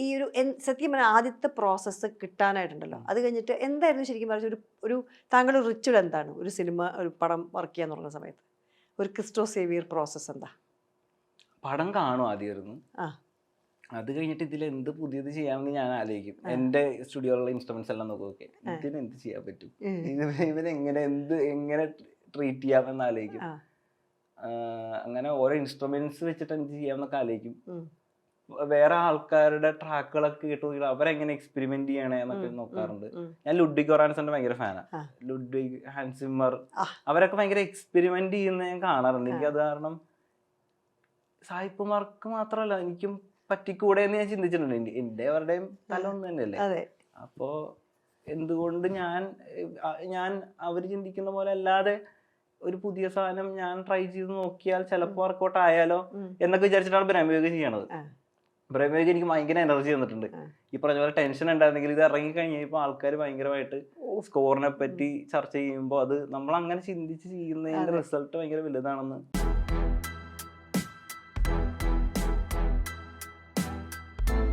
ഈ ഒരു സത്യം പറഞ്ഞാൽ ആദ്യത്തെ പ്രോസസ്സ് കിട്ടാനായിട്ടുണ്ടല്ലോ, അത് കഴിഞ്ഞിട്ട് എന്തായിരുന്നു ശരിക്കും പറഞ്ഞ ഒരു താങ്കളുടെ റിച്വൽ എന്താണ് ഒരു സിനിമ ഒരു പടം വർക്ക് ചെയ്യാന്ന് പറഞ്ഞ സമയത്ത് ഒരു ക്രിസ്റ്റോ സേവിയർ പ്രോസസ്സ് എന്താ? പടം കാണും ആദ്യമായിരുന്നു. ആ അത് കഴിഞ്ഞിട്ട് ഇതിൽ എന്ത് പുതിയത് ചെയ്യാമെന്ന് ഞാൻ ആലോചിക്കും. എൻ്റെ സ്റ്റുഡിയോയിലുള്ള ഇൻസ്ട്രുമെന്റ്സ് എല്ലാം നോക്കി ഇതിന് എന്ത് ചെയ്യാൻ പറ്റും, ഇവനെങ്ങനെ എങ്ങനെ ട്രീറ്റ് ചെയ്യാമെന്ന് ആലോചിക്കും. അങ്ങനെ ഓരോ ഇൻസ്ട്രുമെന്റ്സ് വെച്ചിട്ട് എന്ത് ചെയ്യാമെന്നൊക്കെ ആലോചിക്കും. വേറെ ആൾക്കാരുടെ ട്രാക്കുകളൊക്കെ കേട്ട് നോക്കി അവരെങ്ങനെ എക്സ്പെരിമെന്റ് ചെയ്യണേ എന്നൊക്കെ നോക്കാറുണ്ട്. ഞാൻ ലുഡ്വിഗ് ഒറാൻസന്റെ ഭയങ്കര ഫാനാണ്. ലുഡ്വിഗ്, ഹാൻസ് സിമ്മർ, അവരൊക്കെ ഭയങ്കര എക്സ്പെരിമെന്റ് ചെയ്യുന്ന ഞാൻ കാണാറുണ്ട്. എനിക്ക് അത് കാരണം സായിപ്പുമാർക്ക് മാത്രമല്ല എനിക്കും പറ്റിക്കൂടെ എന്ന് ഞാൻ ചിന്തിച്ചിട്ടുണ്ട്. എൻ്റെ അവരുടെയും തല ഒന്ന് തന്നെയല്ലേ. അപ്പോ എന്തുകൊണ്ട് ഞാൻ അവർ ചിന്തിക്കുന്ന പോലെ അല്ലാതെ ഒരു പുതിയ സാധനം ഞാൻ ട്രൈ ചെയ്ത് നോക്കിയാൽ ചിലപ്പോൾ വർക്കൗട്ട് ആയാലോ എന്നൊക്കെ വിചാരിച്ചിട്ടാണ് ബ്രഹ്മയോഗം ചെയ്യണത്. ബ്രഹ്മയോഗം എനിക്ക് ഭയങ്കര എനർജി തന്നിട്ടുണ്ട്. ഈ പറഞ്ഞ പോലെ ടെൻഷൻ ഉണ്ടായിരുന്നെങ്കിൽ ഇത് ഇറങ്ങി കഴിഞ്ഞപ്പോൾ ആൾക്കാർ ഭയങ്കരമായിട്ട് സ്കോറിനെ പറ്റി ചർച്ച ചെയ്യുമ്പോൾ അത് നമ്മൾ അങ്ങനെ ചിന്തിച്ച് ചെയ്യുന്നതിന്റെ റിസൾട്ട് ഭയങ്കര വലുതാണെന്ന്